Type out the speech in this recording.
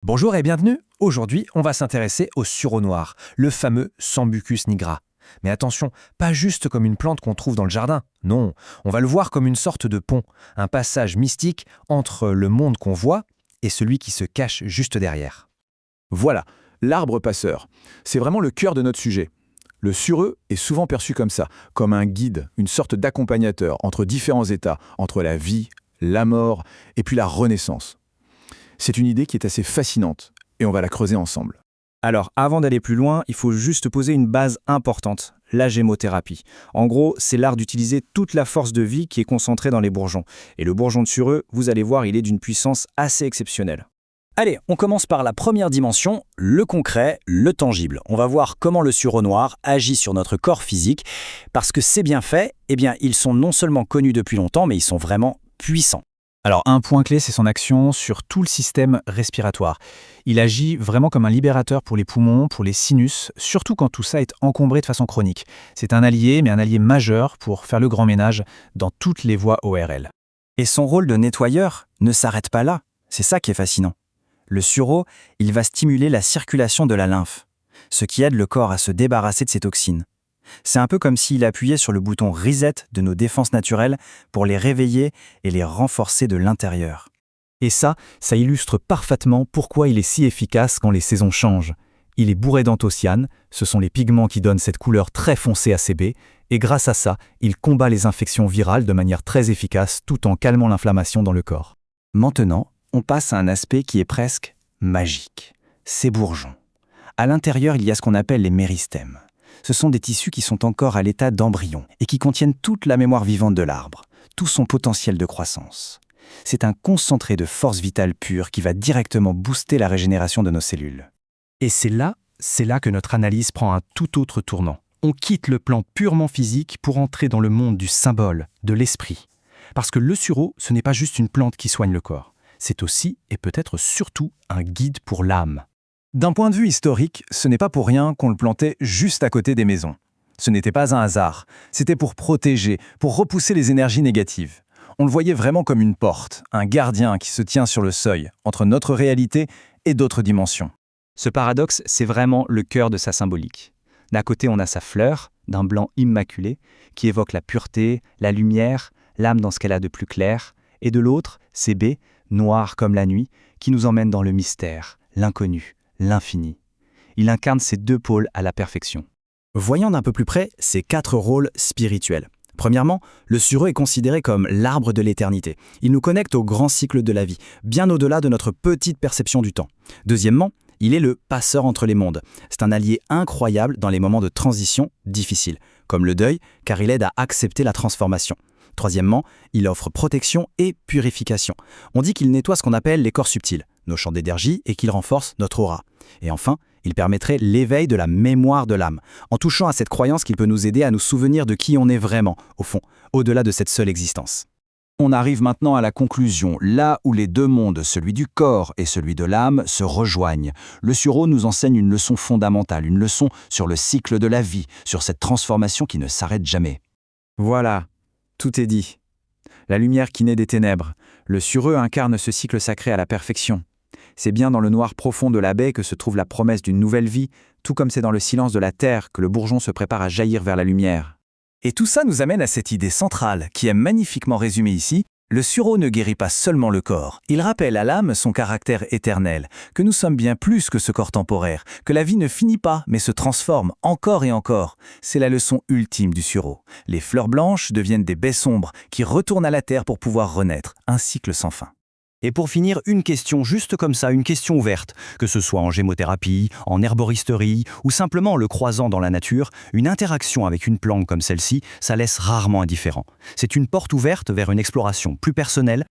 Bonjour et bienvenue. Aujourd'hui, on va s'intéresser au sureau noir, le fameux Sambucus nigra. Mais attention, pas juste comme une plante qu'on trouve dans le jardin. Non, on va le voir comme une sorte de pont, un passage mystique entre le monde qu'on voit et celui qui se cache juste derrière. Voilà, l'arbre passeur. C'est vraiment le cœur de notre sujet. Le sureux est souvent perçu comme ça, comme un guide, une sorte d'accompagnateur entre différents états, entre la vie, la mort et puis la renaissance. C'est une idée qui est assez fascinante et on va la creuser ensemble. Alors, avant d'aller plus loin, il faut juste poser une base importante, la gémothérapie. En gros, c'est l'art d'utiliser toute la force de vie qui est concentrée dans les bourgeons. Et le bourgeon de sureux, vous allez voir, il est d'une puissance assez exceptionnelle. Allez, on commence par la première dimension, le concret, le tangible. On va voir comment le sureau noir agit sur notre corps physique. Parce que c'est bien fait, eh bien, ils sont non seulement connus depuis longtemps, mais ils sont vraiment puissants. Alors, un point clé, c'est son action sur tout le système respiratoire. Il agit vraiment comme un libérateur pour les poumons, pour les sinus, surtout quand tout ça est encombré de façon chronique. C'est un allié, mais un allié majeur pour faire le grand ménage dans toutes les voies ORL. Et son rôle de nettoyeur ne s'arrête pas là. C'est ça qui est fascinant. Le sureau, il va stimuler la circulation de la lymphe, ce qui aide le corps à se débarrasser de ses toxines. C'est un peu comme s'il appuyait sur le bouton reset de nos défenses naturelles pour les réveiller et les renforcer de l'intérieur. Et ça illustre parfaitement pourquoi il est si efficace quand les saisons changent. Il est bourré d'anthocyanes, ce sont les pigments qui donnent cette couleur très foncée à ses baies, et grâce à ça, il combat les infections virales de manière très efficace tout en calmant l'inflammation dans le corps. Maintenant, on passe à un aspect qui est presque magique. Ces bourgeons. À l'intérieur, il y a ce qu'on appelle les méristèmes. Ce sont des tissus qui sont encore à l'état d'embryon et qui contiennent toute la mémoire vivante de l'arbre, tout son potentiel de croissance. C'est un concentré de force vitale pure qui va directement booster la régénération de nos cellules. Et c'est là que notre analyse prend un tout autre tournant. On quitte le plan purement physique pour entrer dans le monde du symbole, de l'esprit. Parce que le sureau, ce n'est pas juste une plante qui soigne le corps. C'est aussi, et peut-être surtout, un guide pour l'âme. D'un point de vue historique, ce n'est pas pour rien qu'on le plantait juste à côté des maisons. Ce n'était pas un hasard, c'était pour protéger, pour repousser les énergies négatives. On le voyait vraiment comme une porte, un gardien qui se tient sur le seuil, entre notre réalité et d'autres dimensions. Ce paradoxe, c'est vraiment le cœur de sa symbolique. D'un côté, on a sa fleur, d'un blanc immaculé, qui évoque la pureté, la lumière, l'âme dans ce qu'elle a de plus clair, et de l'autre, ses baies, noires comme la nuit, qui nous emmènent dans le mystère, l'inconnu, l'infini. Il incarne ces deux pôles à la perfection. Voyons d'un peu plus près ces 4 rôles spirituels. Premièrement, le sureau est considéré comme l'arbre de l'éternité. Il nous connecte au grand cycle de la vie, bien au-delà de notre petite perception du temps. Deuxièmement, il est le passeur entre les mondes. C'est un allié incroyable dans les moments de transition difficiles, comme le deuil, car il aide à accepter la transformation. Troisièmement, il offre protection et purification. On dit qu'il nettoie ce qu'on appelle les corps subtils, nos champs d'énergie, et qu'il renforce notre aura. Et enfin, il permettrait l'éveil de la mémoire de l'âme, en touchant à cette croyance qu'il peut nous aider à nous souvenir de qui on est vraiment, au fond, au-delà de cette seule existence. On arrive maintenant à la conclusion, là où les deux mondes, celui du corps et celui de l'âme, se rejoignent. Le sureau nous enseigne une leçon fondamentale, une leçon sur le cycle de la vie, sur cette transformation qui ne s'arrête jamais. Voilà, tout est dit. La lumière qui naît des ténèbres, le sureux incarne ce cycle sacré à la perfection. C'est bien dans le noir profond de la baie que se trouve la promesse d'une nouvelle vie, tout comme c'est dans le silence de la terre que le bourgeon se prépare à jaillir vers la lumière. Et tout ça nous amène à cette idée centrale, qui est magnifiquement résumée ici. Le sureau ne guérit pas seulement le corps, il rappelle à l'âme son caractère éternel, que nous sommes bien plus que ce corps temporaire, que la vie ne finit pas mais se transforme encore et encore. C'est la leçon ultime du sureau. Les fleurs blanches deviennent des baies sombres qui retournent à la terre pour pouvoir renaître, un cycle sans fin. Et pour finir, une question juste comme ça, une question ouverte, que ce soit en gémothérapie, en herboristerie ou simplement en le croisant dans la nature, une interaction avec une plante comme celle-ci, ça laisse rarement indifférent. C'est une porte ouverte vers une exploration plus personnelle,